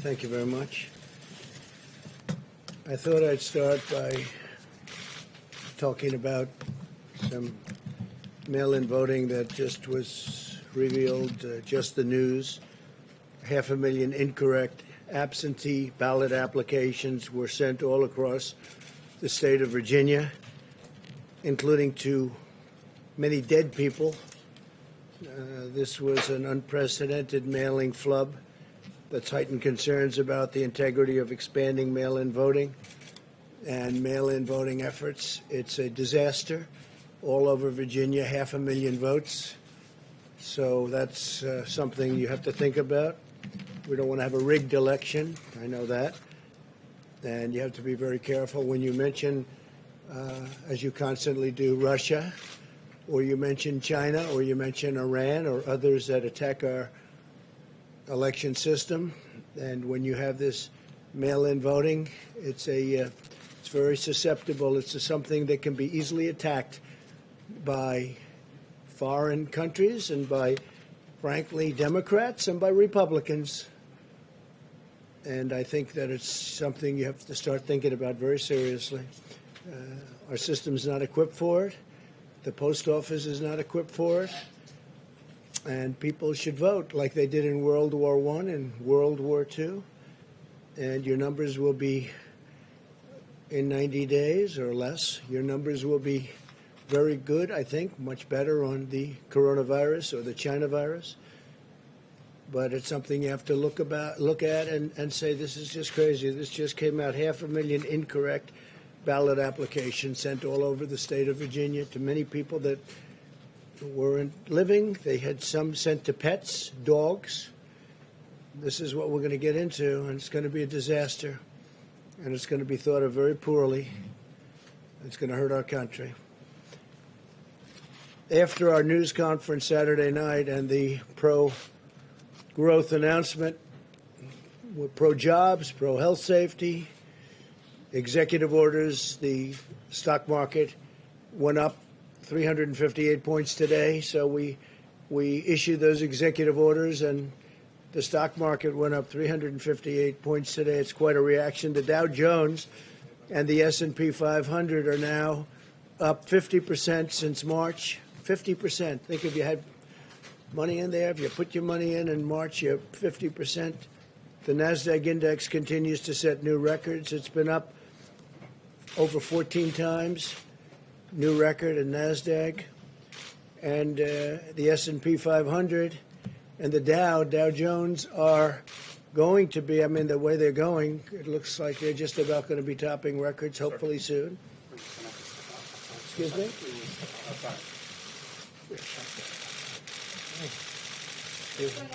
Thank you very much. I thought I'd start by talking about some mail-in voting that just was revealed, just the news. 500,000 incorrect absentee ballot applications were sent all across the state of Virginia, including to many dead people. This was an unprecedented mailing flub that's heightened concerns about the integrity of expanding mail-in voting and mail-in voting efforts. It's a disaster all over Virginia, 500,000 votes. So that's something you have to think about. We don't want to have a rigged election. I know that. And you have to be very careful when you mention, as you constantly do, Russia, or you mention China, or you mention Iran, or others that attack our election system. And when you have this mail-in voting, it's very susceptible. It's something that can be easily attacked by foreign countries and by, frankly, Democrats and by Republicans. And I think that it's something you have to start thinking about very seriously. Our system's not equipped for it. The post office is not equipped for it. And people should vote like they did in World War I and World War II. And your numbers will be, in 90 days or less, your numbers will be very good, I think, much better on the coronavirus or the China virus. But it's something you have to look at and say, this is just crazy. This just came out, 500,000 incorrect ballot applications sent all over the state of Virginia to many people that weren't living. They had some sent to pets, dogs. This is what we're going to get into, and it's going to be a disaster. And it's going to be thought of very poorly. It's going to hurt our country. After our news conference Saturday night and the pro-growth announcement, we're pro-jobs, pro-health safety, executive orders, the stock market went up 358 points today. So we issued those executive orders, and the stock market went up 358 points today. It's quite a reaction. The Dow Jones and the S&P 500 are now up 50% since March. 50%. Think if you had money in there, if you put your money in March, you're 50%. The NASDAQ index continues to set new records. It's been up over 14 times, new record in NASDAQ. And the S&P 500 and the Dow Jones are going to be, I mean, the way they're going, it looks like they're just about going to be topping records, hopefully soon. Excuse me? Excuse me.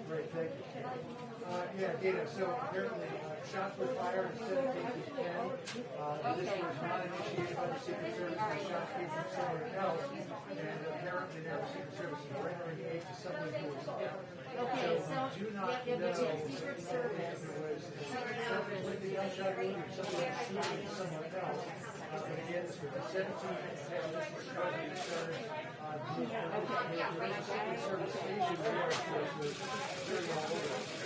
Great, thank you. Yeah, Dana, so apparently shots were fired at 17:10. This was not initiated by the Secret Service. The shots came from somewhere else. And apparently now the Secret Service is rendering aid to somebody who was ill. Okay, so do not know the Secret Service. if it was the Secret Service with the gunshot wound or somebody shooting someone else. And again, this was the 17th. This was shot in the center. The Secret Service station there, of course, was very all over.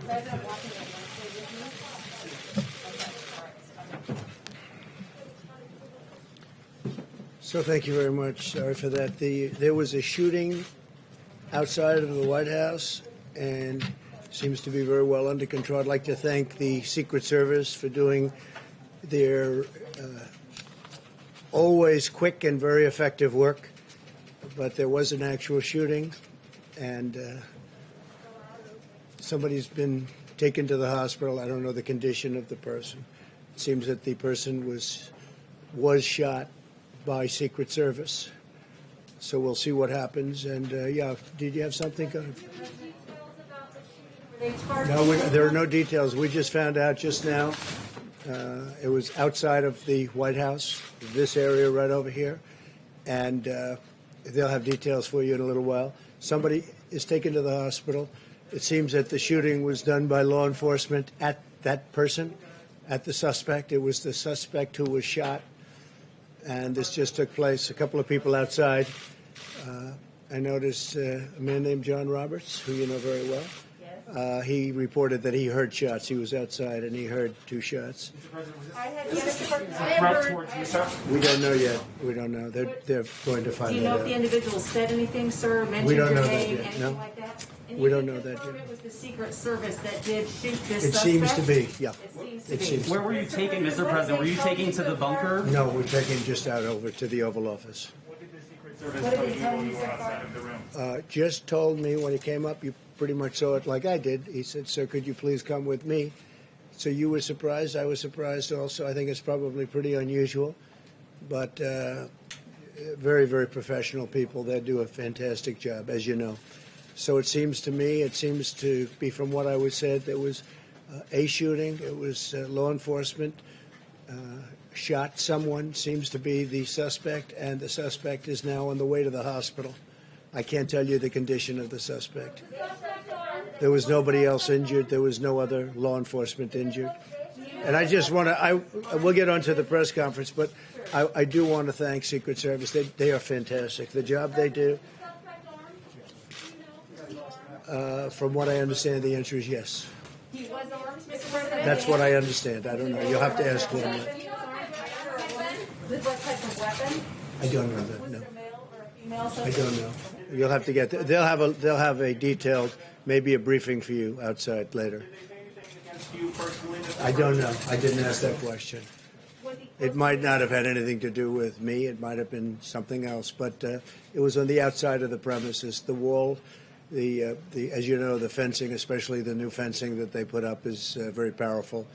President Washington, want to stay with me? So thank you very much. Sorry for that. There was a shooting outside of the White House and seems to be very well under control. I'd like to thank the Secret Service for doing their always quick and very effective work. But there was an actual shooting, and somebody's been taken to the hospital. I don't know the condition of the person. It seems that the person was shot by Secret Service. So we'll see what happens. And yeah, did you have something? No, there are no details. We just found out just now. It was outside of the White House, this area right over here, and they'll have details for you in a little while. Somebody is taken to the hospital. It seems that the shooting was done by law enforcement at that person, at the suspect. It was the suspect who was shot, and this just took place. A couple of people outside. I noticed a man named John Roberts, who you know very well. He reported that he heard shots. He was outside and he heard two shots. We don't know yet. We don't know. They're going to find out. Do you know if the individual said anything, sir? Mentioned we don't know your name, that yet. anything No. like that? We don't know that yet. It was the Secret Service that did shoot this It suspect? seems to be, yeah. It seems to be. Where were you taking, Mr. President? Were you taking to the bunker? No, we're taking just out over to the Oval Office. What did the Secret Service tell you when you were outside of the room? Just told me when he came up, you pretty much saw it like I did. He said, "Sir, could you please come with me?" So you were surprised. I was surprised also. I think it's probably pretty unusual, but very, very professional people. They do a fantastic job, as you know. So it seems to me, it seems to be from what I was said, there was a shooting. It was law enforcement shot someone, seems to be the suspect, and the suspect is now on the way to the hospital. I can't tell you the condition of the suspect. There was nobody else injured. There was no other law enforcement injured. And I just want to, we'll get on to the press conference, but I do want to thank Secret Service. They are fantastic. The job they do, from what I understand, the answer is yes. He was armed, Mr. President? That's what I understand. I don't know. You'll have to ask them. With what type of weapon? I don't know that, Was no. it a male or a female I suspect? don't know. You'll have to get, they'll have a detailed, maybe a briefing for you outside later. Did they say anything against you personally, Mr. I don't know. I didn't ask that question. Was he It might not have had anything to do with me. It might have been something else. But it was on the outside of the premises. The wall, as you know, the fencing, especially the new fencing that they put up, is very powerful.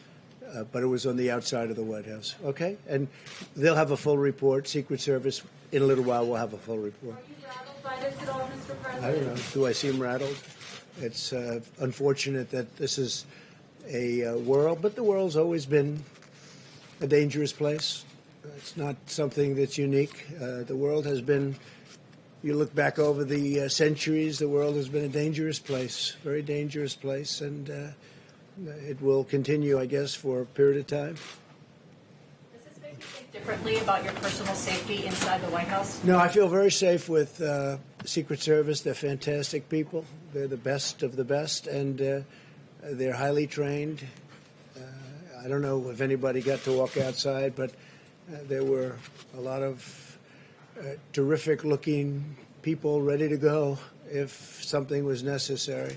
But it was on the outside of the White House. Okay? And they'll have a full report. Secret Service, in a little while, will have a full report. Are you rattled by this at all, Mr. President? I don't know. Do I seem rattled? It's unfortunate that this is a world, but the world's always been a dangerous place. It's not something that's unique. The world has been, you look back over the centuries, the world has been a dangerous place, very dangerous place, and it will continue, I guess, for a period of time. Does this make you think differently about your personal safety inside the White House? No, I feel very safe with the Secret Service. They're fantastic people. They're the best of the best, and they're highly trained. I don't know if anybody got to walk outside, but there were a lot of terrific-looking people ready to go if something was necessary.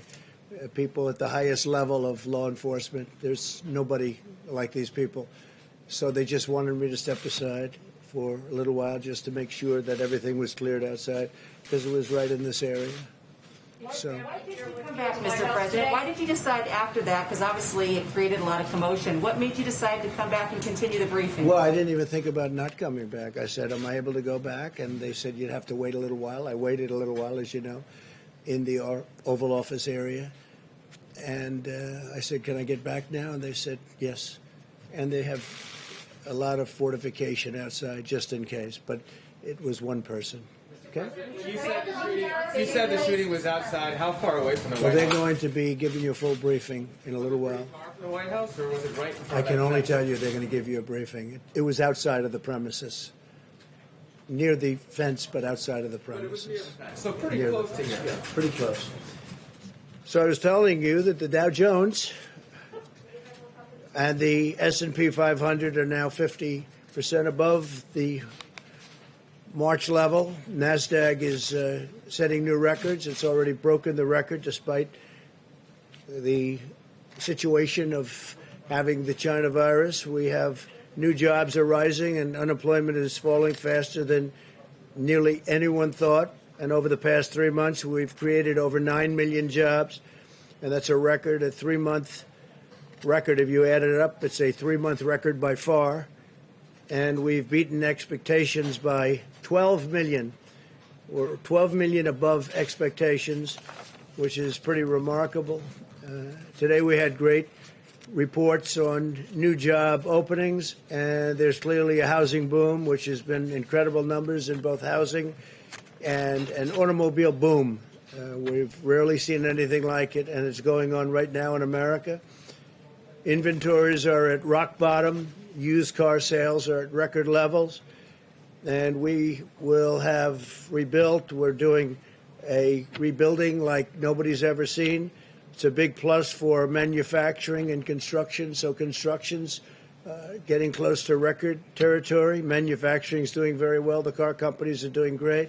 People at the highest level of law enforcement. There's nobody like these people. So they just wanted me to step aside for a little while just to make sure that everything was cleared outside because it was right in this area. So Why did you come back, Mr. President? Why did you decide after that? Because obviously it created a lot of commotion. What made you decide to come back and continue the briefing? well, I didn't even think about not coming back. I said, am I able to go back? And they said, you'd have to wait a little while. I waited a little while, as you know, in the Oval Office area. And I said, can I get back now? And they said, yes. And they have a lot of fortification outside just in case. But it was one person. Okay? You said the shooting was outside. How far away from the Well, White they're House? going to be giving you a full briefing in a little while. Far from the White House, or was it right in front I of can that only fence? tell you they're going to give you a briefing. It was outside of the premises, near the fence, but outside of the premises. So pretty Near close the- to here. Yeah, pretty close. So I was telling you that the Dow Jones and the S&P 500 are now 50% above the March level. NASDAQ is setting new records. It's already broken the record despite the situation of having the China virus. We have new jobs are rising and unemployment is falling faster than nearly anyone thought. And over the past 3 months, we've created over 9 million jobs. And that's a record, a 3-month record. If you add it up, it's a 3-month record by far. And we've beaten expectations by 12 million. We're 12 million above expectations, which is pretty remarkable. Today we had great reports on new job openings, and there's clearly a housing boom, which has been incredible numbers in both housing and an automobile boom. We've rarely seen anything like it, and it's going on right now in America. Inventories are at rock bottom. Used car sales are at record levels, and we will have rebuilt. We're doing a rebuilding like nobody's ever seen. It's a big plus for manufacturing and construction. So construction's getting close to record territory. Manufacturing's doing very well. The car companies are doing great.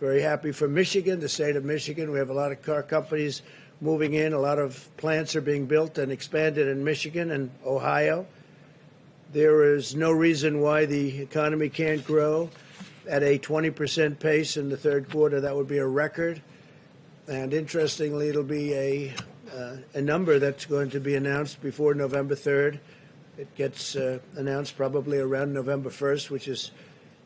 Very happy for Michigan, the state of Michigan. We have a lot of car companies moving in. A lot of plants are being built and expanded in Michigan and Ohio. There is no reason why the economy can't grow at a 20% pace in the third quarter. That would be a record. And interestingly, it'll be a number that's going to be announced before November 3rd. It gets announced probably around November 1st, which is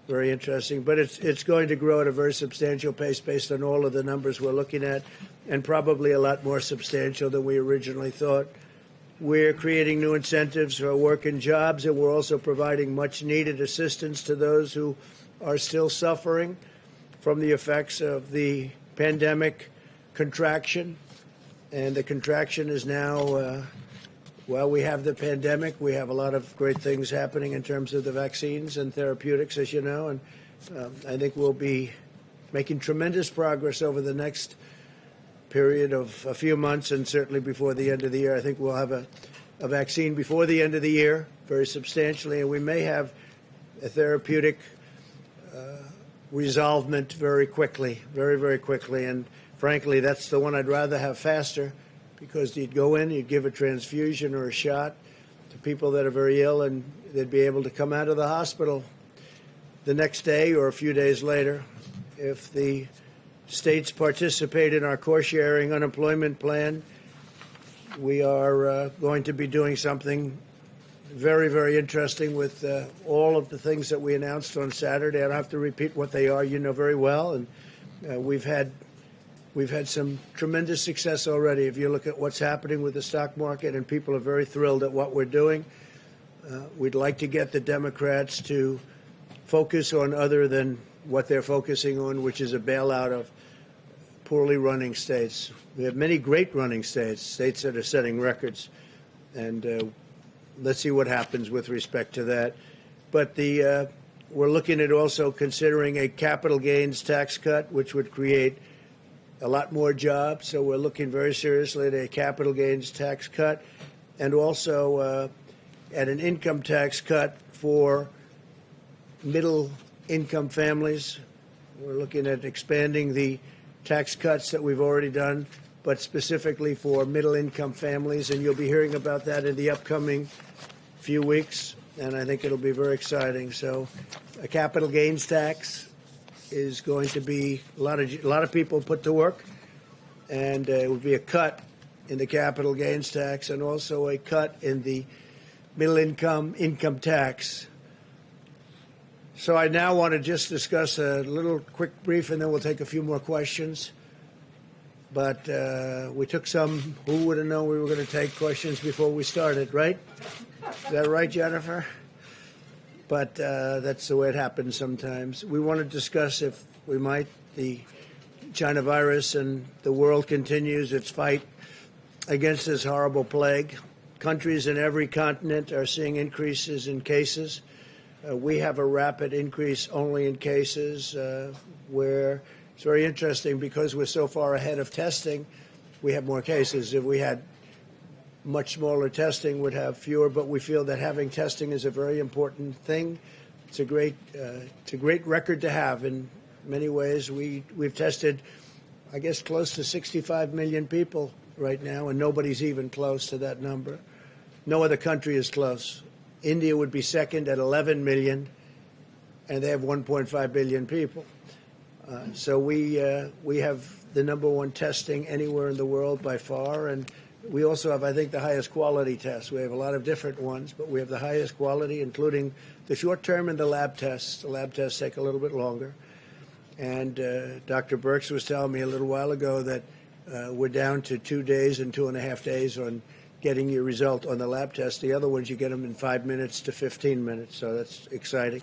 very interesting. But it's going to grow at a very substantial pace based on all of the numbers we're looking at, and probably a lot more substantial than we originally thought. We're creating new incentives for work and jobs, and we're also providing much-needed assistance to those who are still suffering from the effects of the pandemic contraction. And the contraction is now, well, we have the pandemic. We have a lot of great things happening in terms of the vaccines and therapeutics, as you know. And I think we'll be making tremendous progress over the next period of a few months, and certainly before the end of the year. I think we'll have a vaccine before the end of the year, very substantially, and we may have a therapeutic resolvement very quickly, very, very quickly. And frankly, that's the one I'd rather have faster, because you'd go in, you'd give a transfusion or a shot to people that are very ill, and they'd be able to come out of the hospital the next day or a few days later. If the states participate in our core-sharing unemployment plan, we are going to be doing something very, very interesting with all of the things that we announced on Saturday. I don't have to repeat what they are. You know very well. And we've had some tremendous success already. If you look at what's happening with the stock market, and people are very thrilled at what we're doing. We'd like to get the Democrats to focus on other than what they're focusing on, which is a bailout of poorly running states. We have many great running states, states that are setting records, and let's see what happens with respect to that. But we're looking at also considering a capital gains tax cut, which would create a lot more jobs. So we're looking very seriously at a capital gains tax cut, and also at an income tax cut for middle income families. We're looking at expanding the tax cuts that we've already done, but specifically for middle income families. And you'll be hearing about that in the upcoming few weeks, and I think it'll be very exciting. So a capital gains tax is going to be a lot of people put to work, and it would be a cut in the capital gains tax and also a cut in the middle income tax. So I now want to just discuss a little quick brief, and then we'll take a few more questions. But we took some, who would have known we were going to take questions before we started, right? Is that right, Jennifer? But that's the way it happens sometimes. We want to discuss, if we might, the China virus, and the world continues its fight against this horrible plague. Countries in every continent are seeing increases in cases. We have a rapid increase only in cases where it's very interesting because we're so far ahead of testing, we have more cases. If we had much smaller testing, would have fewer, but we feel that having testing is a very important thing. It's a great record to have in many ways. We've tested, I guess, close to 65 million people right now, and nobody's even close to that number. No other country is close. India would be second at 11 million, and they have 1.5 billion people. So we have the #1 testing anywhere in the world by far, and we also have, I think, the highest quality tests. We have a lot of different ones, but we have the highest quality, including the short-term and the lab tests. The lab tests take a little bit longer. And Dr. Birx was telling me a little while ago that we're down to 2 days and 2.5 days on getting your result on the lab test. The other ones, you get them in 5 minutes to 15 minutes, so that's exciting.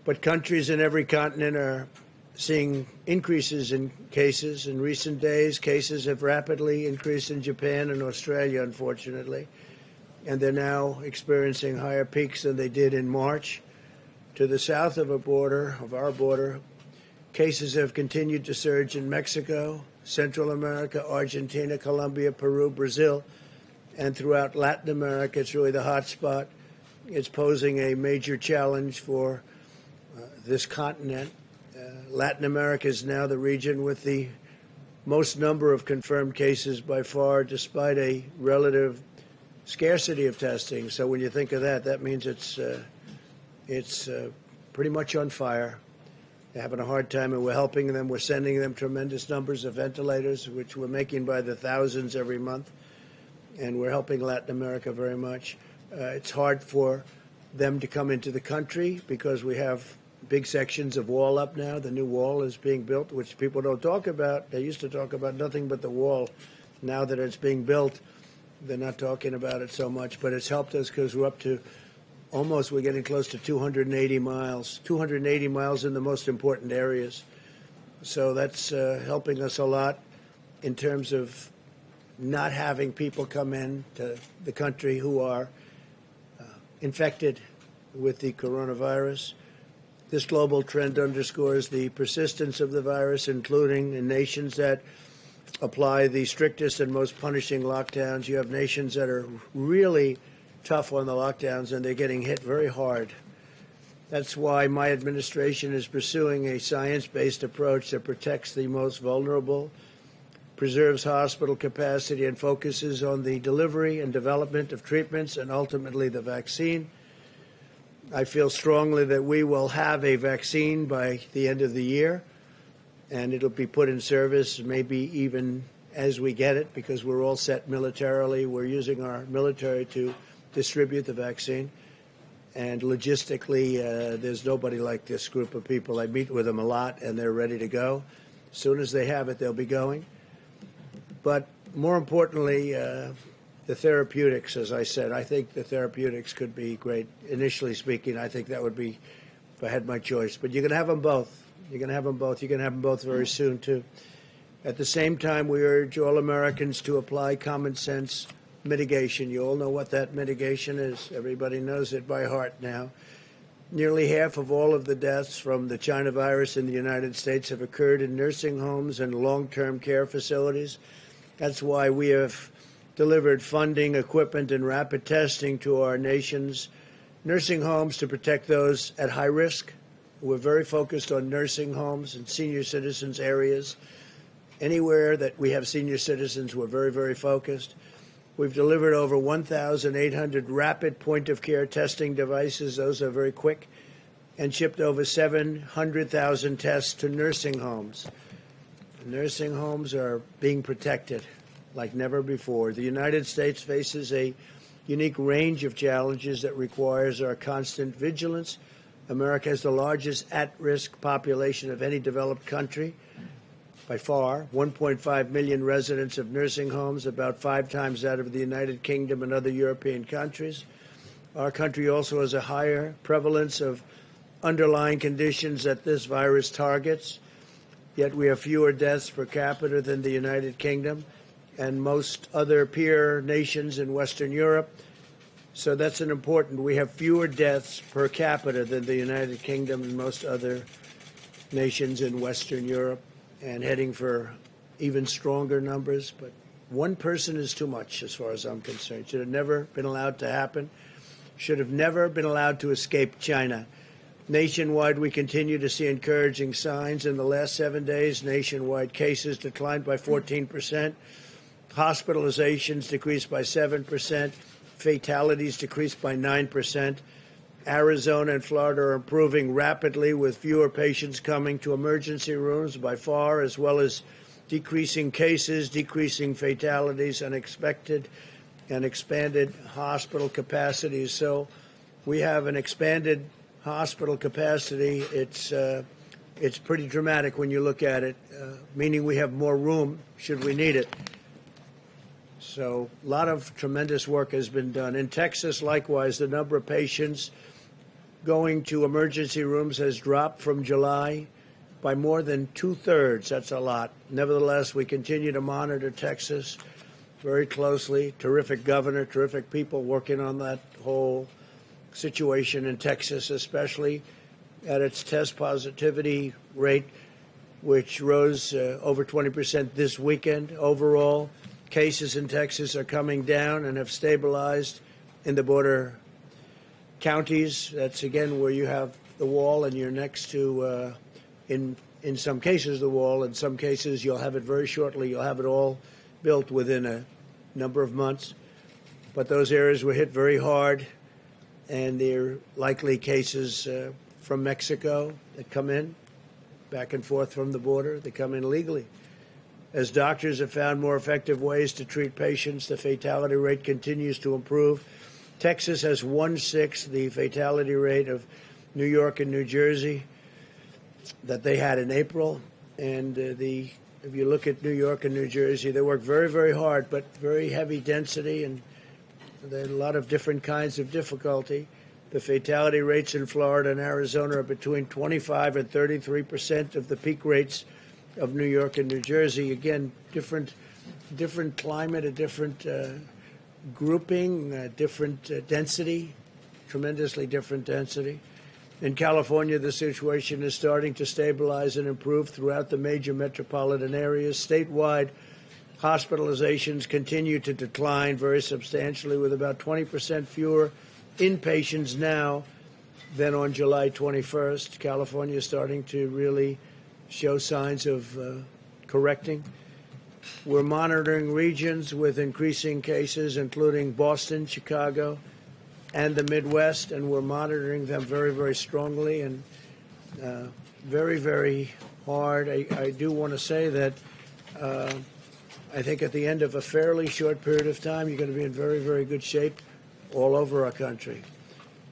But countries in every continent are seeing increases in cases. In recent days, cases have rapidly increased in Japan and Australia, unfortunately, and they're now experiencing higher peaks than they did in March. To the south of our border, cases have continued to surge in Mexico, Central America, Argentina, Colombia, Peru, Brazil, and throughout Latin America. It's really the hot spot. It's posing a major challenge for this continent. Latin America is now the region with the most number of confirmed cases by far, despite a relative scarcity of testing. So when you think of that, that means it's pretty much on fire. They're having a hard time, and we're helping them. We're sending them tremendous numbers of ventilators, which we're making by the thousands every month. And we're helping Latin America very much. It's hard for them to come into the country because we have big sections of wall up now. The new wall is being built, which people don't talk about. They used to talk about nothing but the wall. Now that it's being built, they're not talking about it so much. But it's helped us because we're up to we're getting close to 280 miles. 280 miles in the most important areas. So that's helping us a lot in terms of not having people come in to the country who are infected with the coronavirus. This global trend underscores the persistence of the virus, including in nations that apply the strictest and most punishing lockdowns. You have nations that are really tough on the lockdowns, and they're getting hit very hard. That's why my administration is pursuing a science-based approach that protects the most vulnerable, preserves hospital capacity, and focuses on the delivery and development of treatments and ultimately the vaccine. I feel strongly that we will have a vaccine by the end of the year, and it'll be put in service maybe even as we get it, because we're all set militarily. We're using our military to distribute the vaccine. And logistically, there's nobody like this group of people. I meet with them a lot, and they're ready to go. As soon as they have it, they'll be going. But more importantly, the therapeutics, as I said, I think the therapeutics could be great. Initially speaking, I think that would be, if I had my choice. But you can have them both. You can have them both. You can have them both very soon, too. At the same time, we urge all Americans to apply common sense mitigation. You all know what that mitigation is. Everybody knows it by heart now. Nearly half of all of the deaths from the China virus in the United States have occurred in nursing homes and long-term care facilities. That's why we have delivered funding, equipment, and rapid testing to our nation's nursing homes to protect those at high risk. We're very focused on nursing homes and senior citizens areas. Anywhere that we have senior citizens, we're very, very focused. We've delivered over 1,800 rapid point-of-care testing devices. Those are very quick. And shipped over 700,000 tests to nursing homes. Nursing homes are being protected like never before. The United States faces a unique range of challenges that requires our constant vigilance. America has the largest at-risk population of any developed country by far. 1.5 million residents of nursing homes, about 5 times that of the United Kingdom and other European countries. Our country also has a higher prevalence of underlying conditions that this virus targets, yet we have fewer deaths per capita than the United Kingdom and most other peer nations in Western Europe. So that's an important. We have fewer deaths per capita than the United Kingdom and most other nations in Western Europe, and heading for even stronger numbers. But one person is too much as far as I'm concerned. Should have never been allowed to happen. Should have never been allowed to escape China. Nationwide, we continue to see encouraging signs. In the last 7 days, nationwide cases declined by 14%. Hospitalizations decreased by 7%. Fatalities decreased by 9%. Arizona and Florida are improving rapidly, with fewer patients coming to emergency rooms by far, as well as decreasing cases, decreasing fatalities, unexpected and expanded hospital capacities. So we have an expanded hospital capacity. It's pretty dramatic when you look at it, meaning we have more room should we need it. So a lot of tremendous work has been done. In Texas, likewise, the number of patients going to emergency rooms has dropped from July by more than 2/3. That's a lot. Nevertheless, we continue to monitor Texas very closely. Terrific governor, terrific people working on that whole situation in Texas, especially at its test positivity rate, which rose over 20% this weekend. Overall, cases in Texas are coming down and have stabilized in the border counties. That's, again, where you have the wall and you're next to, in some cases, the wall. In some cases, you'll have it very shortly. You'll have it all built within a number of months. But those areas were hit very hard, and there are likely cases from Mexico that come in, back and forth from the border. They come in legally. As doctors have found more effective ways to treat patients, the fatality rate continues to improve. Texas has 1/6 the fatality rate of New York and New Jersey that they had in April. And if you look at New York and New Jersey, they work very, very hard, but very heavy density, and there are a lot of different kinds of difficulty. The fatality rates in Florida and Arizona are between 25 and 33% of the peak rates of New York and New Jersey. Again, different climate, a different grouping, different density, tremendously different density. In California, the situation is starting to stabilize and improve throughout the major metropolitan areas. Statewide, hospitalizations continue to decline very substantially, with about 20% fewer inpatients now than on July 21st. California is starting to really show signs of correcting. We're monitoring regions with increasing cases, including Boston, Chicago, and the Midwest, and we're monitoring them very, very strongly and very, very hard. I do want to say that I think at the end of a fairly short period of time, you're going to be in very, very good shape all over our country.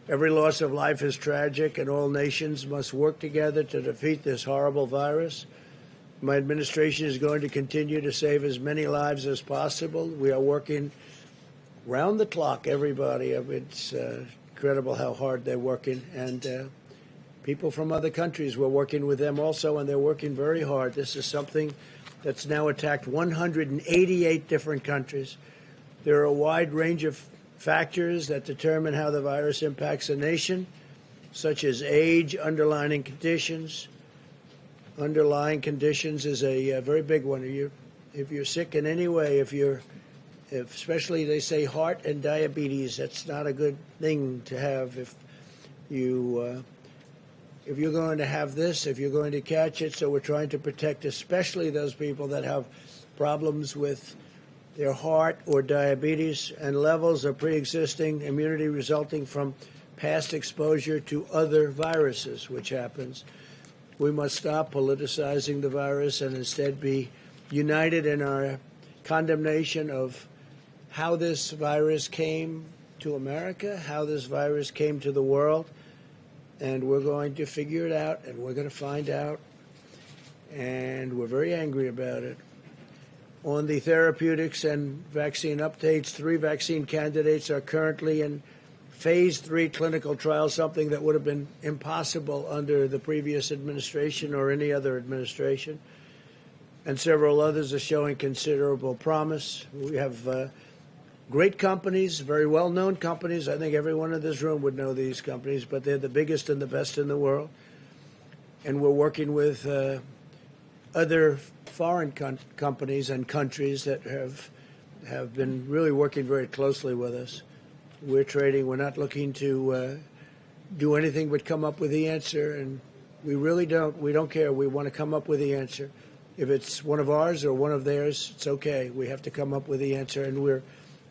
Every loss of life is tragic, and all nations must work together to defeat this horrible virus. My administration is going to continue to save as many lives as possible. We are working round the clock, everybody. It's incredible how hard they're working. And people from other countries, we're working with them also, and they're working very hard. This is something that's now attacked 188 different countries. There are a wide range of factors that determine how the virus impacts a nation, such as age, underlying conditions. Underlying conditions is a very big one. If you're sick in any way, especially they say heart and diabetes, that's not a good thing to have. If you're going to have this, if you're going to catch it, so we're trying to protect especially those people that have problems with their heart or diabetes and levels of pre-existing immunity resulting from past exposure to other viruses, which happens. We must stop politicizing the virus and instead be united in our condemnation of how this virus came to America, how this virus came to the world, and we're going to figure it out, and we're going to find out, and we're very angry about it. On the therapeutics and vaccine updates, 3 vaccine candidates are currently in phase 3 clinical trials, something that would have been impossible under the previous administration or any other administration. And several others are showing considerable promise. We have great companies, very well-known companies. I think everyone in this room would know these companies, but they're the biggest and the best in the world. And we're working with other foreign companies and countries that have been really working very closely with us. We're trading. We're not looking to do anything but come up with the answer, and we really don't. We don't care. We want to come up with the answer. If it's one of ours or one of theirs, it's okay. We have to come up with the answer, and we're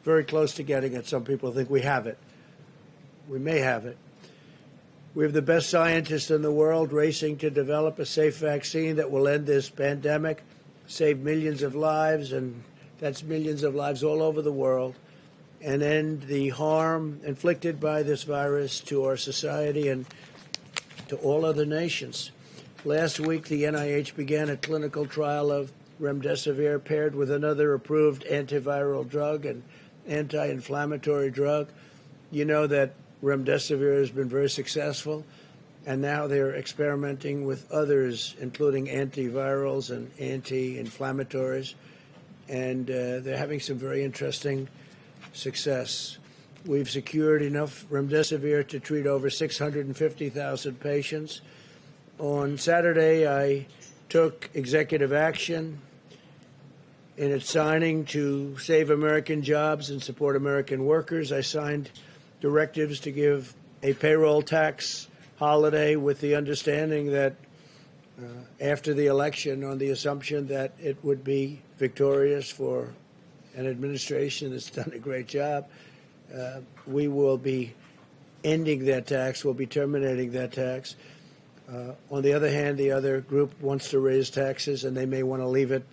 very close to getting it. Some people think we have it. We may have it. We have the best scientists in the world racing to develop a safe vaccine that will end this pandemic, save millions of lives, and that's millions of lives all over the world, and end the harm inflicted by this virus to our society and to all other nations. Last week, the NIH began a clinical trial of remdesivir paired with another approved antiviral drug and anti-inflammatory drug. You know that remdesivir has been very successful, and now they're experimenting with others, including antivirals and anti-inflammatories, and they're having some very interesting success. We've secured enough remdesivir to treat over 650,000 patients. On Saturday, I took executive action in its signing to save American jobs and support American workers. I signed directives to give a payroll tax holiday with the understanding that after the election, on the assumption that it would be victorious for an administration that's done a great job, we will be ending that tax. We'll be terminating that tax. On the other hand, the other group wants to raise taxes, and they may want to leave it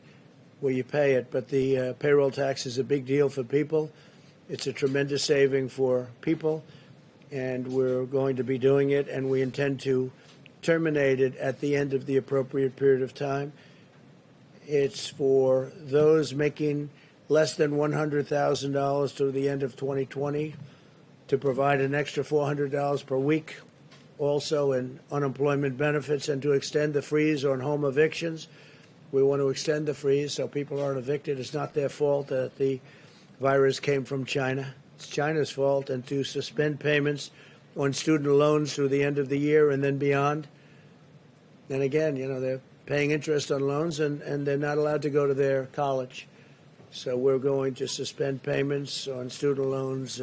where you pay it. But the payroll tax is a big deal for people. It's a tremendous saving for people, and we're going to be doing it, and we intend to terminate it at the end of the appropriate period of time. It's for those making less than $100,000 to the end of 2020 to provide an extra $400 per week, also in unemployment benefits, and to extend the freeze on home evictions. We want to extend the freeze so people aren't evicted. It's not their fault that the virus came from China. It's China's fault. And to suspend payments on student loans through the end of the year and then beyond. And again, you know, they're paying interest on loans, and they're not allowed to go to their college. So we're going to suspend payments on student loans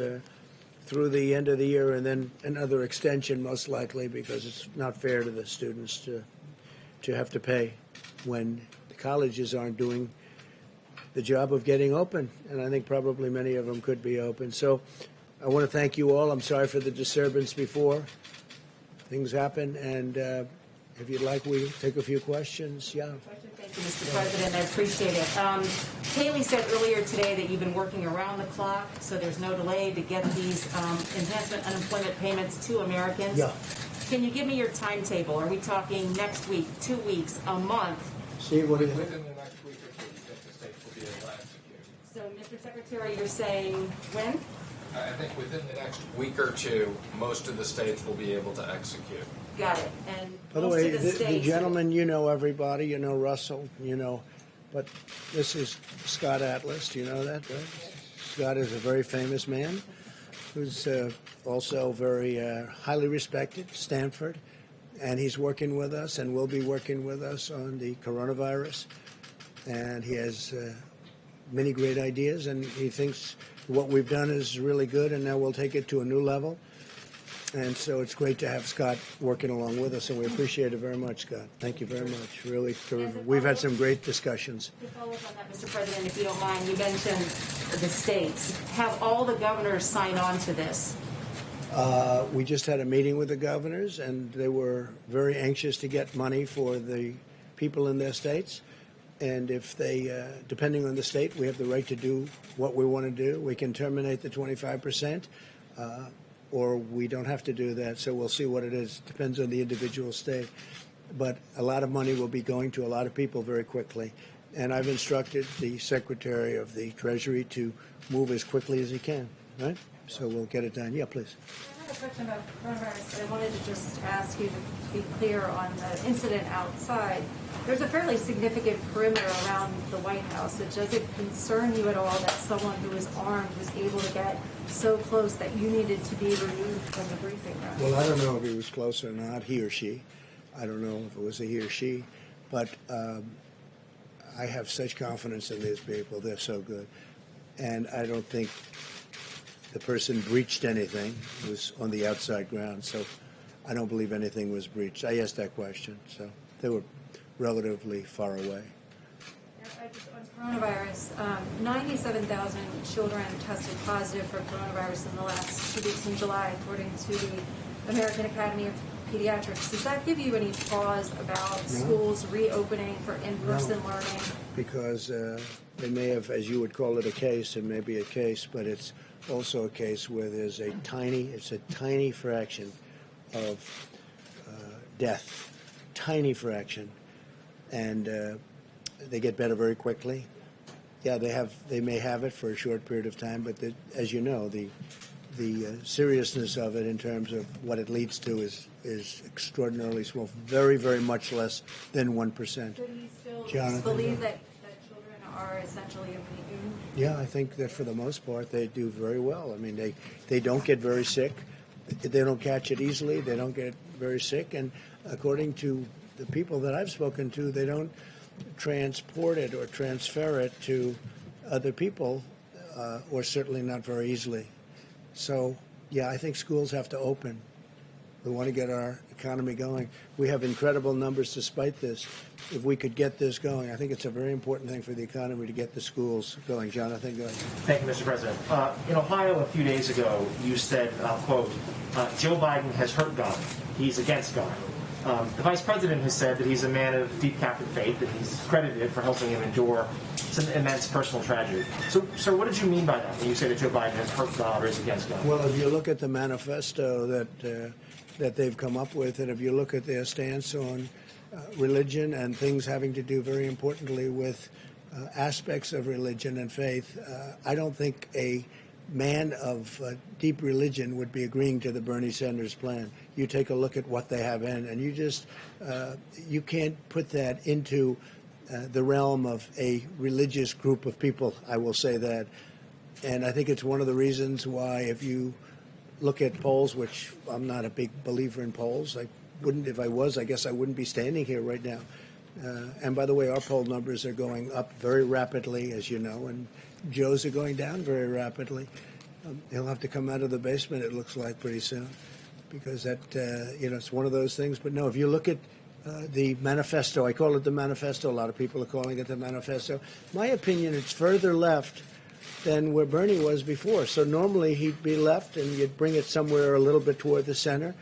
through the end of the year, and then another extension most likely, because it's not fair to the students to have to pay when the colleges aren't doing the job of getting open, and I think probably many of them could be open. So I want to thank you all. I'm sorry for the disturbance before. Things happen, and if you'd like, we take a few questions. Yeah. Thank you, Mr. President. I appreciate it. Haley said earlier today that you've been working around the clock, so there's no delay to get these enhancement unemployment payments to Americans. Yeah. Can you give me your timetable? Are we talking next week, 2 weeks, a month? Steve, what do you think? Within the next week or two, we think the states will be able to execute. So, Mr. Secretary, you're saying when? I think within the next week or two, most of the states will be able to execute. Got it. And By the most way, of the the states. gentleman, you know everybody. You know Russell, you know. But this is Scott Atlas. Do you know that, right? Scott is a very famous man who's also very highly respected, Stanford. And he's working with us and will be working with us on the coronavirus. And he has many great ideas, and he thinks what we've done is really good, and now we'll take it to a new level. And so it's great to have Scott working along with us, and we appreciate it very much, Scott. Thank you very much. Really, we've had some great discussions. To follow up on that, Mr. President, if you don't mind, you mentioned the states. Have all the governors sign on to this? We just had a meeting with the governors, and they were very anxious to get money for the people in their states. And if they, depending on the state, we have the right to do what we want to do. We can terminate the 25%, or we don't have to do that. So we'll see what it is. Depends on the individual state. But a lot of money will be going to a lot of people very quickly. And I've instructed the Secretary of the Treasury to move as quickly as he can, right? So we'll get it done. Yeah, please. I have a question about coronavirus, but I wanted to just ask you to be clear on the incident outside. There's a fairly significant perimeter around the White House. Does it concern you at all that someone who was armed was able to get so close that you needed to be removed from the briefing room? Well, I don't know if he was close or not, he or she. I don't know if it was a he or she. But I have such confidence in these people. They're so good. And I don't think the person breached anything. It was on the outside ground. So I don't believe anything was breached. I asked that question. So they were relatively far away. On coronavirus, 97,000 children tested positive for coronavirus in the last 2 weeks in July, according to the American Academy of Pediatrics. Does that give you any pause about schools reopening for in-person learning? Because they may have, as you would call it, a case. It may be a case, but it's also a case where there's a tiny fraction of death, tiny fraction, and they get better very quickly. Yeah, they may have it for a short period of time, but as you know, the seriousness of it in terms of what it leads to is extraordinarily small, very, very much less than 1%. So do you still Jonathan, believe that children are essentially immune? Yeah, I think that for the most part they do very well. I mean, they don't get very sick. They don't catch it easily. They don't get very sick. And according to the people that I've spoken to, they don't transport it or transfer it to other people, or certainly not very easily. So, yeah, I think schools have to open. We want to get our economy going. We have incredible numbers despite this. If we could get this going, I think it's a very important thing for the economy to get the schools going. Jonathan, go ahead. Thank you, Mr. President. In Ohio a few days ago, you said, quote, Joe Biden has hurt God. He's against God. The Vice President has said that he's a man of deep Catholic faith, that he's credited for helping him endure some immense personal tragedy. So, sir, what did you mean by that when you say that Joe Biden has hurt God or is against God? Well, if you look at the manifesto that they've come up with, and if you look at their stance on religion and things having to do very importantly with aspects of religion and faith, I don't think a man of deep religion would be agreeing to the Bernie Sanders plan. You take a look at what they have in, and you can't put that into the realm of a religious group of people, I will say that. And I think it's one of the reasons why, if you look at polls, which I'm not a big believer in polls, if I was, I guess I wouldn't be standing here right now. And by the way, our poll numbers are going up very rapidly, as you know, and Joe's are going down very rapidly. He'll have to come out of the basement, it looks like, pretty soon, because that, it's one of those things. But no, if you look at the manifesto, I call it the manifesto. A lot of people are calling it the manifesto. My opinion, it's further left than where Bernie was before. So normally he'd be left and you'd bring it somewhere a little bit toward the center.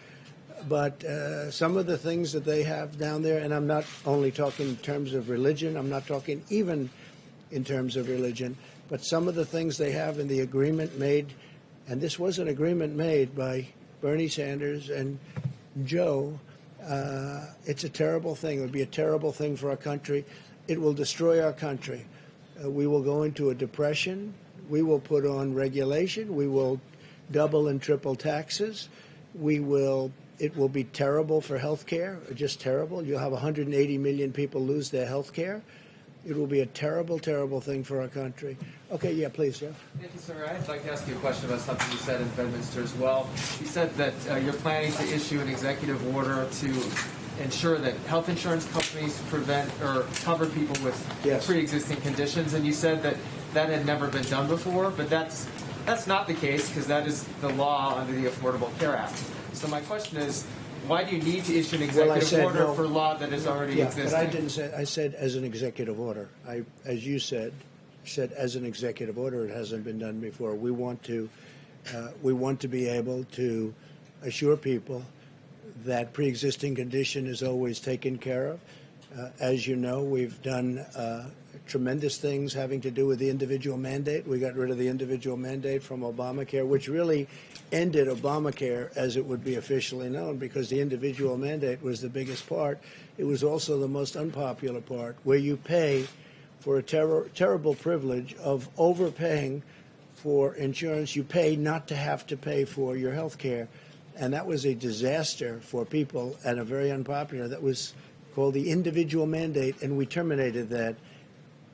But some of the things that they have down there, and I'm not only talking in terms of religion, I'm not talking even in terms of religion, but some of the things they have in the agreement made, and this was an agreement made by Bernie Sanders and Joe, it's a terrible thing. It would be a terrible thing for our country. It will destroy our country. We will go into a depression. We will put on regulation. We will double and triple taxes. It will be terrible for health care, just terrible. You'll have 180 million people lose their health care. It will be a terrible, terrible thing for our country. Okay, yeah, please, Jeff. Thank you, sir. I'd like to ask you a question about something you said in Bedminster as well. You said that you're planning to issue an executive order to ensure that health insurance companies prevent or cover people with pre-existing conditions, and you said that that had never been done before, but that's not the case because that is the law under the Affordable Care Act. So my question is, why do you need to issue an executive order for law that is already existing? But I didn't say. I said as an executive order. As you said as an executive order. It hasn't been done before. We want to we want to be able to assure people that pre-existing condition is always taken care of. As you know, we've done tremendous things having to do with the individual mandate. We got rid of the individual mandate from Obamacare, which really ended Obamacare as it would be officially known, because the individual mandate was the biggest part. It was also the most unpopular part, where you pay for a terrible privilege of overpaying for insurance. You pay not to have to pay for your health care. And that was a disaster for people and a very unpopular. That was called the individual mandate, and we terminated that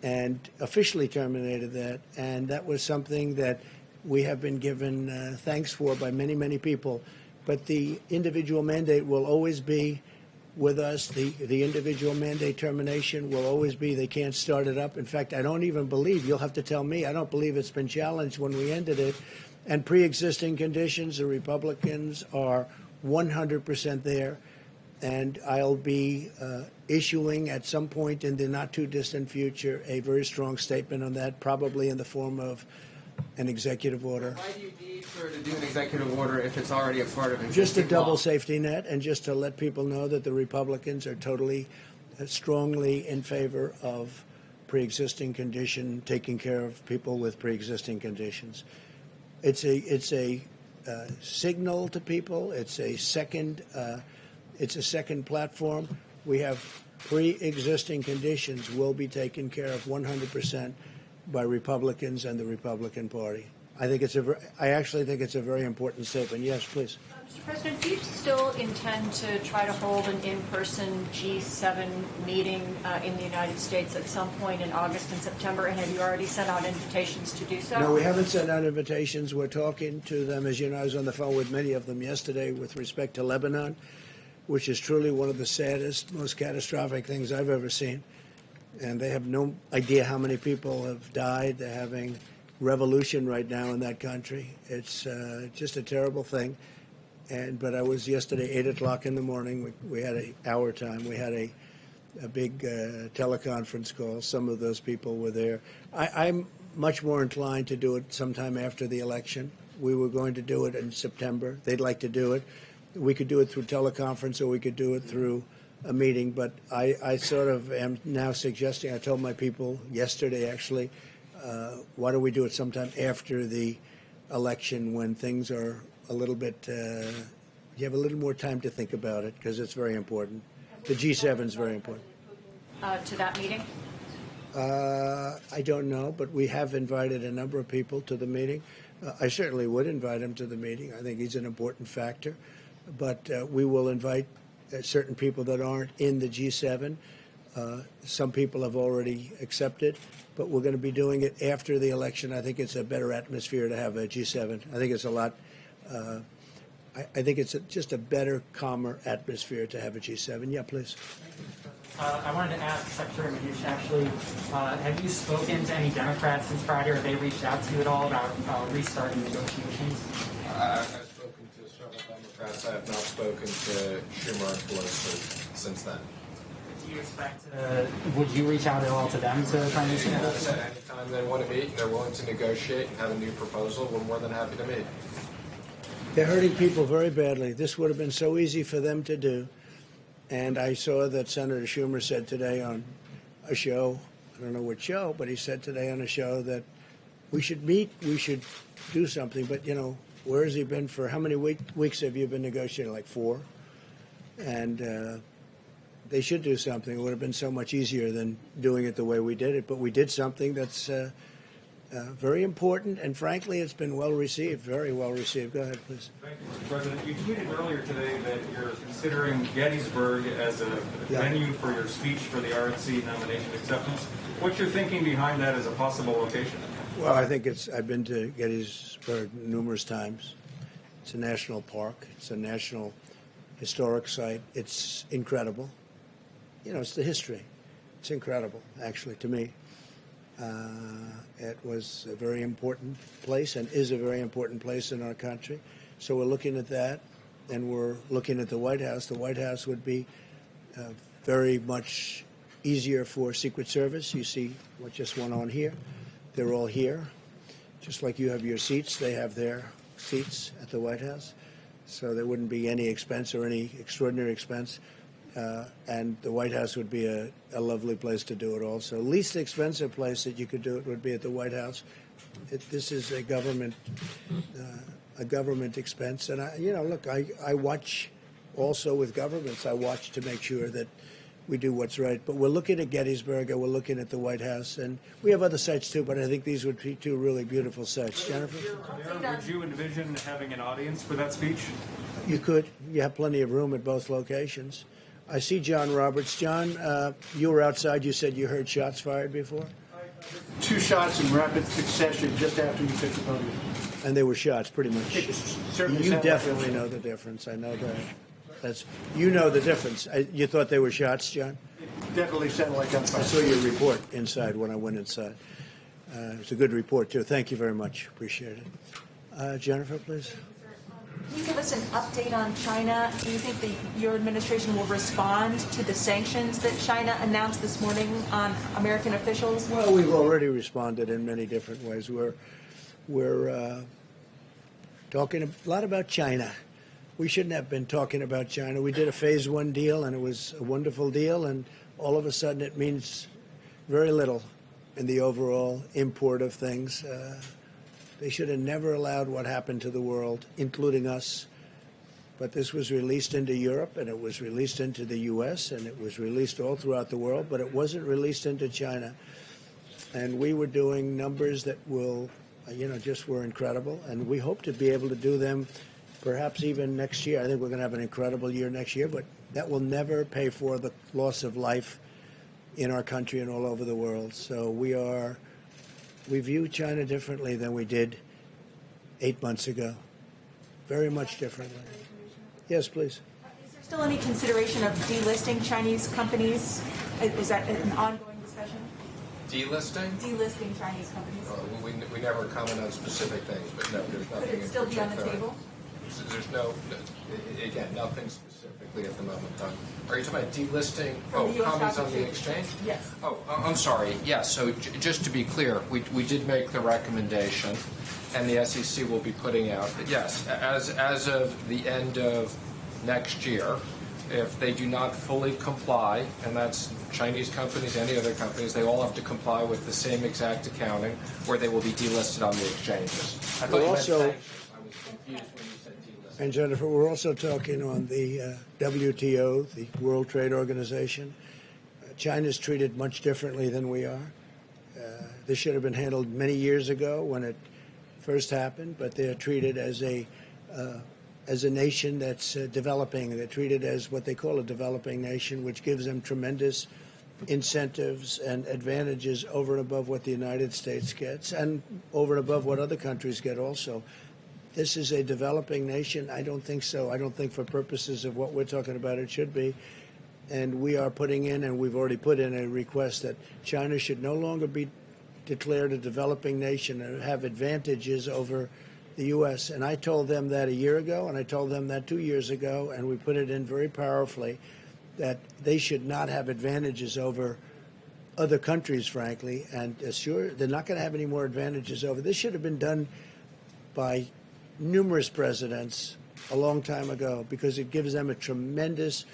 and officially terminated that. And that was something that we have been given thanks for by many, many people. But the individual mandate will always be with us. The individual mandate termination will always be. They can't start it up. In fact, I don't even believe, you'll have to tell me, I don't believe it's been challenged when we ended it. And pre-existing conditions, the Republicans are 100% there. And I'll be issuing at some point in the not-too-distant future a very strong statement on that, probably in the form of an executive order. Why do you need her to do an executive order if it's already a part of existing Just a double law? safety net, and just to let people know that the Republicans are totally, strongly in favor of pre-existing condition, taking care of people with pre-existing conditions. It's a signal to people. It's a second platform. We have pre-existing conditions will be taken care of 100% by Republicans and the Republican Party. I actually think it's a very important statement. Yes, please. Mr. President, do you still intend to try to hold an in-person G7 meeting in the United States at some point in August and September? And have you already sent out invitations to do so? No, we haven't sent out invitations. We're talking to them. As you know, I was on the phone with many of them yesterday with respect to Lebanon, which is truly one of the saddest, most catastrophic things I've ever seen. And they have no idea how many people have died. They're having revolution right now in that country. It's just a terrible thing. But I was yesterday, 8 o'clock in the morning. We had our time. We had a big teleconference call. Some of those people were there. I'm much more inclined to do it sometime after the election. We were going to do it in September. They'd like to do it. We could do it through teleconference, or we could do it through a meeting. But I sort of am now suggesting, I told my people yesterday, actually, why don't we do it sometime after the election, when things are a little bit, you have a little more time to think about it, because it's very important. The G7 is very important. To that meeting? I don't know, but we have invited a number of people to the meeting. I certainly would invite him to the meeting. I think he's an important factor. But we will invite certain people that aren't in the G7. Some people have already accepted, but we're going to be doing it after the election. I think it's a better atmosphere to have a G7. I think it's a lot. I think it's just a better, calmer atmosphere to have a G7. Yeah, please. I wanted to ask Secretary Mnuchin, actually, have you spoken to any Democrats since Friday, or have they reached out to you at all about restarting negotiations? I've spoken to several Democrats. I have not spoken to Schumer and Pelosi since then. Do you expect, would you reach out at all to them to try and Yeah, I said anytime they want to meet and they're willing to negotiate and have a new proposal, we're more than happy to meet. They're hurting people very badly. This would have been so easy for them to do. And I saw that Senator Schumer said today on a show, I don't know what show, but he said today on a show that we should meet, we should do something. But, you know, where has he been for, how many weeks have you been negotiating? Like 4? And they should do something. It would have been so much easier than doing it the way we did it. But we did something that's very important, and frankly, it's been well received, very well received. Go ahead, please. Thank you, Mr. President. You tweeted earlier today that you're considering Gettysburg as a venue for your speech for the RNC nomination acceptance. What's your thinking behind that as a possible location? Well, I think I've been to Gettysburg numerous times. It's a national park. It's a national historic site. It's incredible. You know, it's the history. It's incredible, actually, to me. It was a very important place and is a very important place in our country. So we're looking at that, and we're looking at the White House. The White House would be very much easier for Secret Service. You see what just went on here. They're all here. Just like you have your seats, they have their seats at the White House, so there wouldn't be any expense or any extraordinary expense. And the White House would be a lovely place to do it also. Least expensive place that you could do it would be at the White House. This is a government expense. And, I watch also with governments. I watch to make sure that we do what's right. But we're looking at Gettysburg and we're looking at the White House. And we have other sites too, but I think these would be two really beautiful sites. Jennifer? Would you envision having an audience for that speech? You could. You have plenty of room at both locations. I see John Roberts. John, you were outside. You said you heard shots fired before? Two shots in rapid succession just after you took the podium. And they were shots, pretty much. Certainly You definitely know the difference. I know that. You know the difference. You thought they were shots, John? Definitely sounded like gunfire. I saw your report inside when I went inside. It's a good report, too. Thank you very much. Appreciate it. Jennifer, please. Can you give us an update on China? Do you think that your administration will respond to the sanctions that China announced this morning on American officials? Well, we've already responded in many different ways. We're talking a lot about China. We shouldn't have been talking about China. We did a phase 1 deal, and it was a wonderful deal, and all of a sudden it means very little in the overall import of things. They should have never allowed what happened to the world, including us. But this was released into Europe, and it was released into the U.S., and it was released all throughout the world, but it wasn't released into China. And we were doing numbers that just were incredible, and we hope to be able to do them perhaps even next year. I think we're going to have an incredible year next year, but that will never pay for the loss of life in our country and all over the world. So we view China differently than we did 8 months ago. Very much differently. Yes, please. Is there still any consideration of delisting Chinese companies? Is that an ongoing discussion? Delisting? Delisting Chinese companies? We never comment on specific things, but no, there's nothing. Could it still be on the table? There's nothing specifically at the moment. Are you talking about delisting companies on the exchange? Yes. Oh, I'm sorry. Yes. So just to be clear, we did make the recommendation, and the SEC will be putting out that yes, as of the end of next year, if they do not fully comply, and that's Chinese companies, any other companies, they all have to comply with the same exact accounting, or they will be delisted on the exchanges. I thought you meant sanctions. I was confused when you said delisting. And Jennifer, we're also talking on the WTO, the World Trade Organization. China's treated much differently than we are. This should have been handled many years ago when it first happened, but they're treated as a nation that's developing. They're treated as what they call a developing nation, which gives them tremendous incentives and advantages over and above what the United States gets and over and above what other countries get also. This is a developing nation? I don't think so. I don't think for purposes of what we're talking about it should be. And we are putting in, and we've already put in a request that China should no longer be declared a developing nation and have advantages over the U.S. And I told them that a year ago, and I told them that 2 years ago, and we put it in very powerfully, that they should not have advantages over other countries, frankly, and sure, they're not going to have any more advantages over. This should have been done by numerous presidents a long time ago because it gives them a tremendous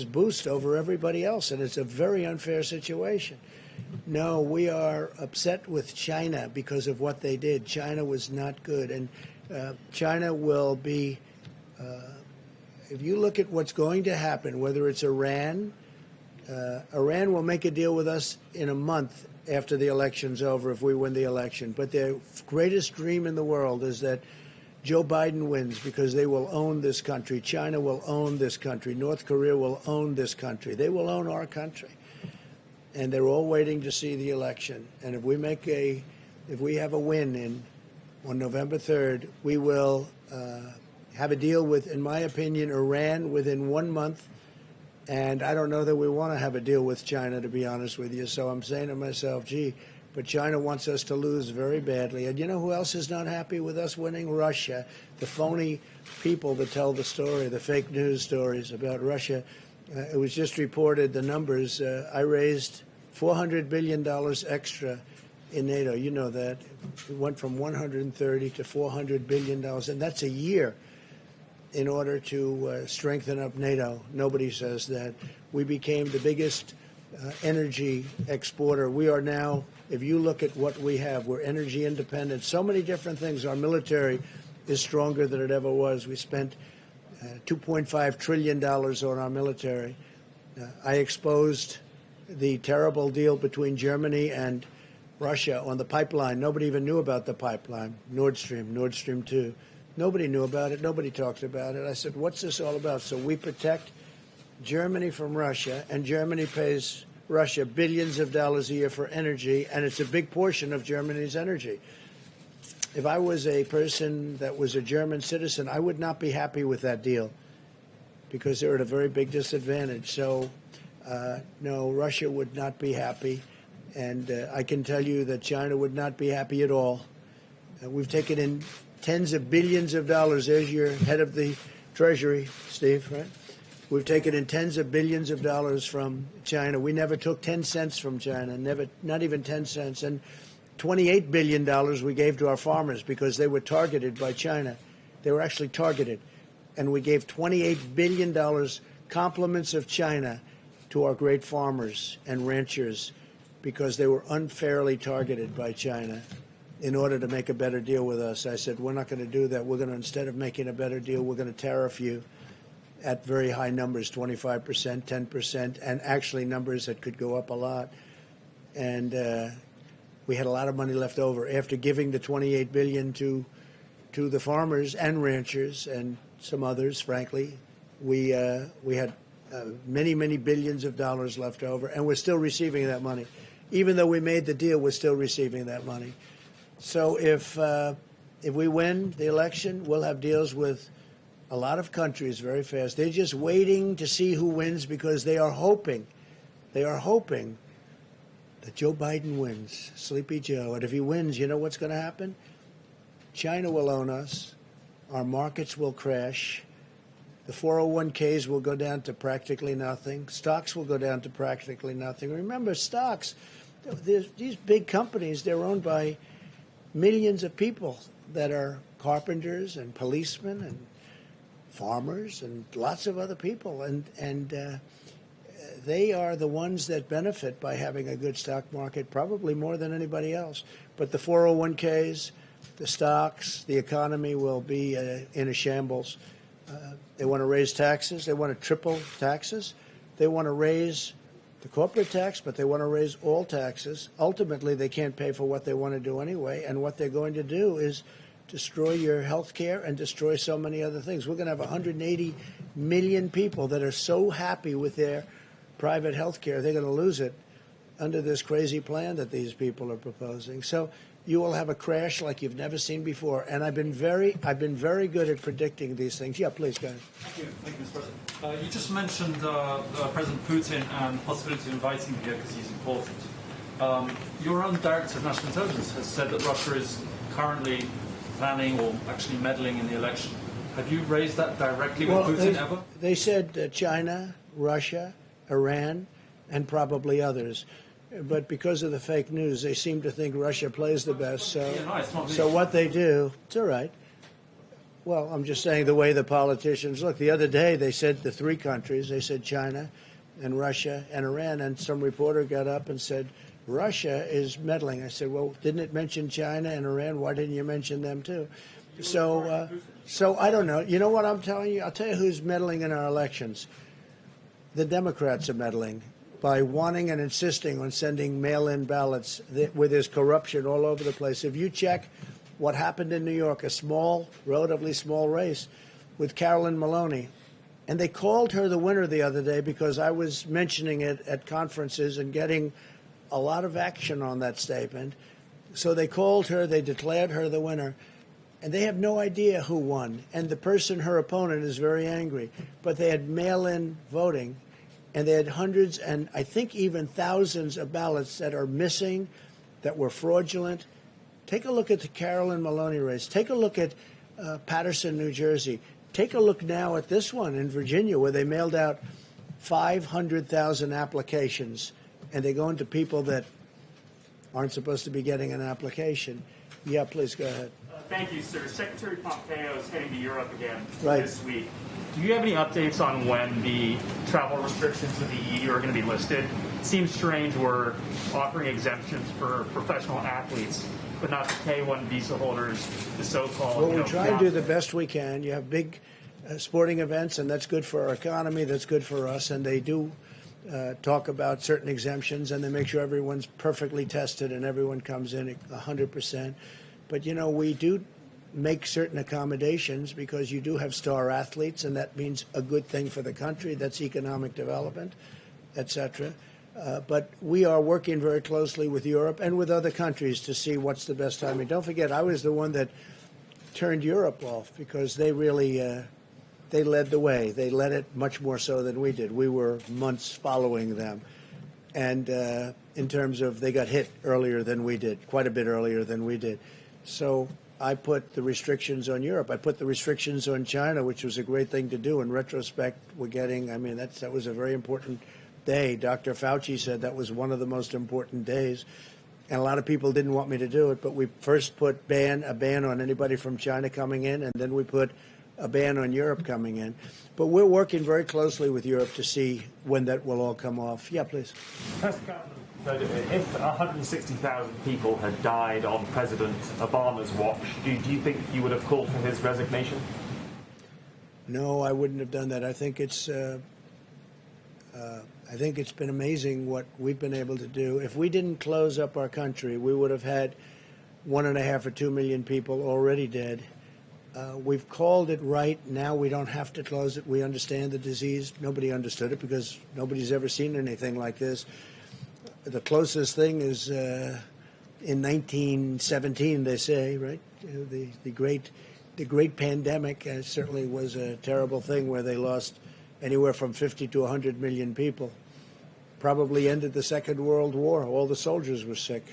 boost over everybody else, and it's a very unfair situation. No, we are upset with China because of what they did. China was not good, and China will be, if you look at what's going to happen, whether it's Iran, Iran will make a deal with us in a month after the election's over if we win the election. But their greatest dream in the world is that Joe Biden wins because they will own this country. China will own this country. North Korea will own this country. They will own our country. And they're all waiting to see the election. And if we have a win on November 3rd, we will have a deal with, in my opinion, Iran within 1 month. And I don't know that we want to have a deal with China, to be honest with you. So I'm saying to myself, gee, but China wants us to lose very badly. And you know who else is not happy with us winning? Russia. The phony people that tell the story, the fake news stories about Russia. It was just reported, the numbers. I raised $400 billion extra in NATO. You know that. It went from 130 to $400 billion, and that's a year in order to strengthen up NATO. Nobody says that. We became the biggest energy exporter. We are now, if you look at what we have, we're energy independent. So many different things. Our military is stronger than it ever was. We spent $2.5 trillion on our military. I exposed the terrible deal between Germany and Russia on the pipeline. Nobody even knew about the pipeline, Nord Stream 2. Nobody knew about it. Nobody talked about it. I said, what's this all about? So we protect Germany from Russia, and Germany pays Russia billions of dollars a year for energy, and it's a big portion of Germany's energy. If I was a person that was a German citizen, I would not be happy with that deal because they're at a very big disadvantage. So, no, Russia would not be happy. And I can tell you that China would not be happy at all. We've taken in tens of billions of dollars. There's your head of the Treasury, Steve, right? We've taken in tens of billions of dollars from China. We never took 10 cents from China, never, not even 10 cents. And $28 billion we gave to our farmers because they were targeted by China. They were actually targeted. And we gave $28 billion compliments of China to our great farmers and ranchers because they were unfairly targeted by China in order to make a better deal with us. I said, we're not going to do that. We're going to, instead of making a better deal, we're going to tariff you at very high numbers, 25%, 10%, and actually numbers that could go up a lot. And we had a lot of money left over after giving the $28 billion to the farmers and ranchers and some others. Frankly, we had many, many billions of dollars left over, and we're still receiving that money. Even though we made the deal, we're still receiving that money. So if we win the election, we'll have deals with a lot of countries very fast. They're just waiting to see who wins because they are hoping that Joe Biden wins, Sleepy Joe. And if he wins, you know what's going to happen? China will own us. Our markets will crash. The 401ks will go down to practically nothing. Stocks will go down to practically nothing. Remember, stocks, these big companies, they're owned by millions of people that are carpenters and policemen and farmers and lots of other people. And they are the ones that benefit by having a good stock market, probably more than anybody else. But the 401ks, the stocks, the economy will be in a shambles. They want to raise taxes. They want to triple taxes. They want to raise the corporate tax, but they want to raise all taxes. Ultimately, they can't pay for what they want to do anyway. And what they're going to do is destroy your health care and destroy so many other things. We're going to have 180 million people that are so happy with their private health care, they're going to lose it under this crazy plan that these people are proposing. So you will have a crash like you've never seen before. And I've been very good at predicting these things. Yeah, please, go ahead. Thank you, Mr. President. You just mentioned President Putin and the possibility of inviting him here because he's important. Your own Director of National Intelligence has said that Russia is currently planning or actually meddling in the election. Have you raised that directly with Putin ever? They said China, Russia, Iran, and probably others. But because of the fake news, they seem to think Russia plays the best. So what they do, it's all right. Well, I'm just saying the way the politicians look. The other day, they said the three countries. They said China and Russia and Iran. And some reporter got up and said, Russia is meddling. I said, well, didn't it mention China and Iran? Why didn't you mention them, too? So I don't know. You know what I'm telling you? I'll tell you who's meddling in our elections. The Democrats are meddling by wanting and insisting on sending mail-in ballots where there's corruption all over the place. If you check what happened in New York, a small, relatively small race with Carolyn Maloney, and they called her the winner the other day because I was mentioning it at conferences and getting a lot of action on that statement. So they called her, they declared her the winner, and they have no idea who won. And the person, her opponent, is very angry. But they had mail-in voting, and they had hundreds and I think even thousands of ballots that are missing, that were fraudulent. Take a look at the Carolyn Maloney race. Take a look at Paterson, New Jersey. Take a look now at this one in Virginia, where they mailed out 500,000 applications, and they go into people that aren't supposed to be getting an application. Yeah, please go ahead. Thank you, sir. Secretary Pompeo is heading to Europe again Right. this week. Do you have any updates on when the travel restrictions with the EU are going to be lifted? It seems strange we're offering exemptions for professional athletes, but not to K-1 visa holders, the so-called. Well, we try and do the best we can. You have big sporting events, and that's good for our economy, that's good for us, and they do talk about certain exemptions, and they make sure everyone's perfectly tested and everyone comes in at 100%. But, we do make certain accommodations because you do have star athletes, and that means a good thing for the country. That's economic development, et cetera. But we are working very closely with Europe and with other countries to see what's the best timing. Don't forget, I was the one that turned Europe off because they really they led the way. They led it much more so than we did. We were months following them. And in terms of they got hit earlier than we did, quite a bit earlier than we did. So I put the restrictions on Europe. I put the restrictions on China, which was a great thing to do. In retrospect, we're getting, that was a very important day. Dr. Fauci said that was one of the most important days. And a lot of people didn't want me to do it, but we first put a ban on anybody from China coming in, and then we put a ban on Europe coming in. But we're working very closely with Europe to see when that will all come off. Yeah, please. If 160,000 people had died on President Obama's watch, do you think you would have called for his resignation? No, I wouldn't have done that. I think it's been amazing what we've been able to do. If we didn't close up our country, we would have had 1.5 or 2 million people already dead. We've called it right. Now we don't have to close it. We understand the disease. Nobody understood it because nobody's ever seen anything like this. The closest thing is in 1917, they say, right? The great pandemic certainly was a terrible thing where they lost anywhere from 50 to 100 million people. Probably ended the Second World War. All the soldiers were sick.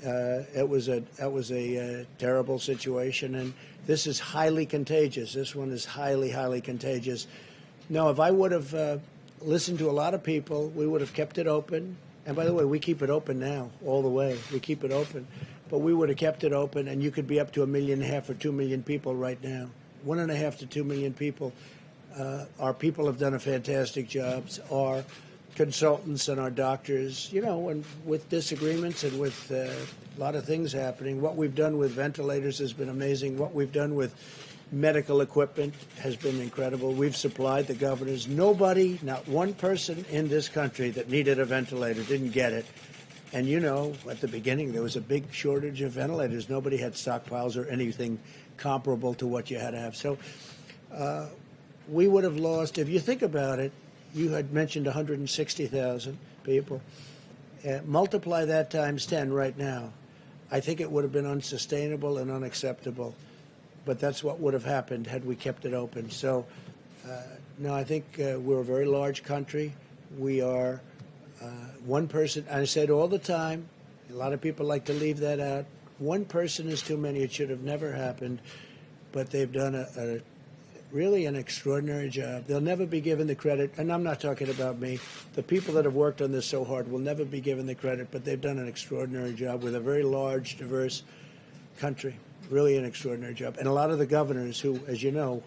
That was a terrible situation, and this is highly contagious. This one is highly, highly contagious. No, if I would have listened to a lot of people, we would have kept it open. And by the way, we keep it open now, all the way. We keep it open. But we would have kept it open, and you could be up to 1.5 million or 2 million people right now. 1.5 to 2 million people. Our people have done a fantastic job. Our consultants and our doctors, and with disagreements and with a lot of things happening. What we've done with ventilators has been amazing. What we've done with medical equipment has been incredible. We've supplied the governors. Nobody, not one person in this country that needed a ventilator didn't get it. And at the beginning, there was a big shortage of ventilators. Nobody had stockpiles or anything comparable to what you had to have. So we would have lost, if you think about it, you had mentioned 160,000 people. Multiply that times 10 right now. I think it would have been unsustainable and unacceptable. But that's what would have happened had we kept it open. So, no, I think we're a very large country. We are one person. I said all the time, a lot of people like to leave that out. One person is too many. It should have never happened. But they've done really an extraordinary job. They'll never be given the credit, and I'm not talking about me. The people that have worked on this so hard will never be given the credit, but they've done an extraordinary job with a very large, diverse country. Really an extraordinary job. And a lot of the governors who, as you know,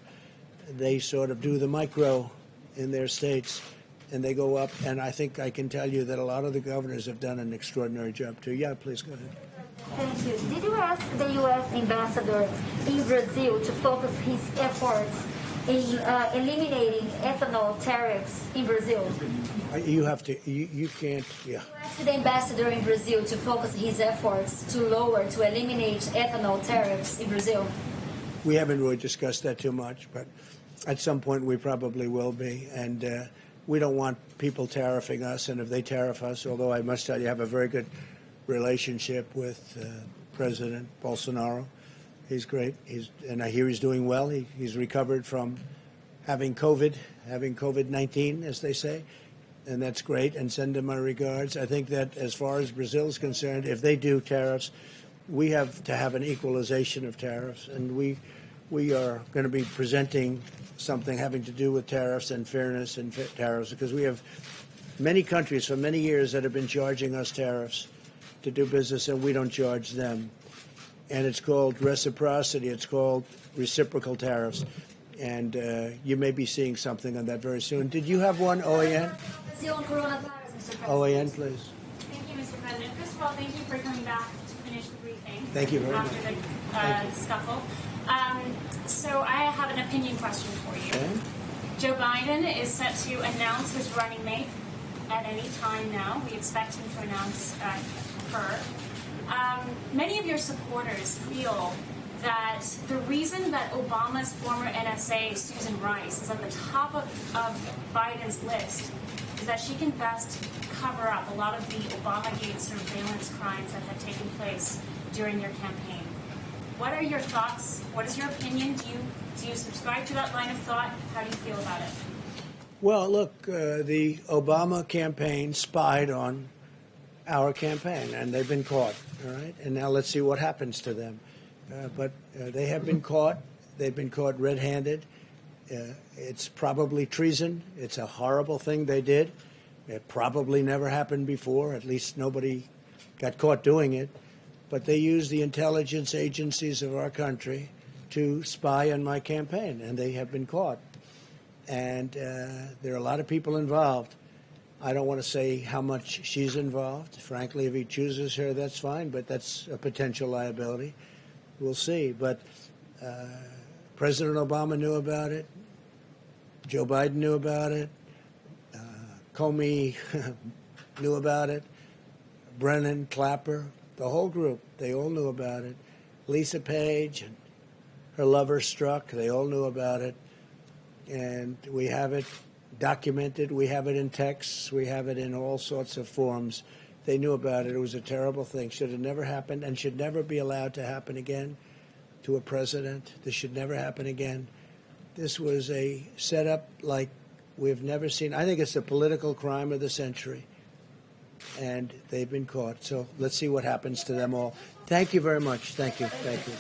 they sort of do the micro in their states, and they go up, and I think I can tell you that a lot of the governors have done an extraordinary job, too. Yeah, please go ahead. Thank you. Did you ask the U.S. ambassador in Brazil to focus his efforts in eliminating ethanol tariffs in Brazil? You have to, you can't, yeah. You asked the ambassador in Brazil to focus his efforts to eliminate ethanol tariffs in Brazil? We haven't really discussed that too much, but at some point we probably will be. And we don't want people tariffing us, and if they tariff us, although I must tell you, I have a very good relationship with President Bolsonaro. He's great. And I hear he's doing well. He's recovered from having COVID-19, as they say. And that's great, and send him my regards. I think that as far as Brazil is concerned, if they do tariffs, we have to have an equalization of tariffs. And we are going to be presenting something having to do with tariffs and fairness and tariffs, because we have many countries for many years that have been charging us tariffs. to do business, and we don't charge them. And it's called reciprocity. It's called reciprocal tariffs. And you may be seeing something on that very soon. Did you have one, OAN? OAN, please. Thank you, Mr. President. First of all, thank you for coming back to finish the briefing. Thank you very much. After the scuffle. So I have an opinion question for you. Okay. Joe Biden is set to announce his running mate at any time now. We expect him to announce her. Many of your supporters feel that the reason that Obama's former NSA, Susan Rice, is on the top of Biden's list is that she can best cover up a lot of the Obamagate surveillance crimes that have taken place during your campaign. What are your thoughts? What is your opinion? Do you subscribe to that line of thought? How do you feel about it? Well, look, the Obama campaign spied on our campaign, and they've been caught, all right? And now let's see what happens to them. But they have been caught. They've been caught red-handed. It's probably treason. It's a horrible thing they did. It probably never happened before. At least nobody got caught doing it. But they used the intelligence agencies of our country to spy on my campaign, and they have been caught. And there are a lot of people involved. I don't want to say how much she's involved. Frankly, if he chooses her, that's fine, but that's a potential liability. We'll see. But President Obama knew about it. Joe Biden knew about it. Comey knew about it. Brennan, Clapper, the whole group, they all knew about it. Lisa Page and her lover Strzok, they all knew about it. And we have it documented. We have it in texts. We have it in all sorts of forms. They knew about it. It was a terrible thing. Should have never happened and should never be allowed to happen again to a president. This should never happen again. This was a setup like we've never seen. I think it's the political crime of the century. And they've been caught. So let's see what happens to them all. Thank you very much. Thank you. Thank you.